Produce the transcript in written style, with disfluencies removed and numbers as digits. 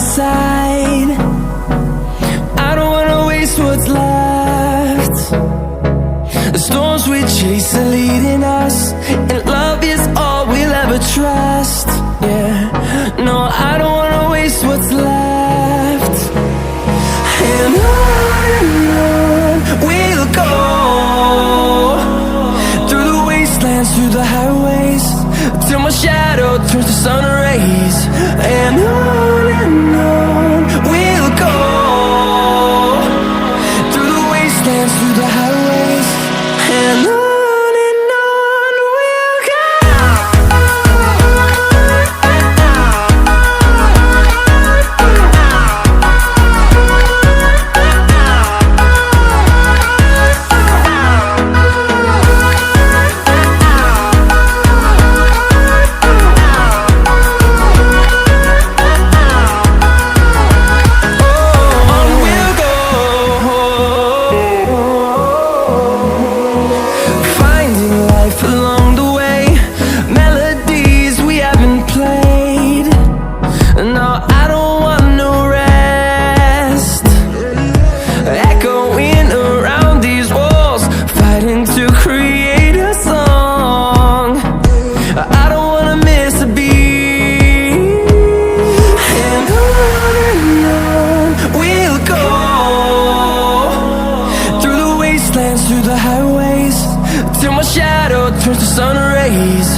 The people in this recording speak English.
side. I don't wanna waste what's left. The storms we chase are leading us, and love is all we'll ever trust. Yeah, no, I don't wanna waste what's left. And on we'll go, through the wastelands, through the highways, till my shadow turns to sun rays. And on we'll go, through the wastelands, through the highways, and on we'll go. Through the highways, till my shadow turns to sun rays.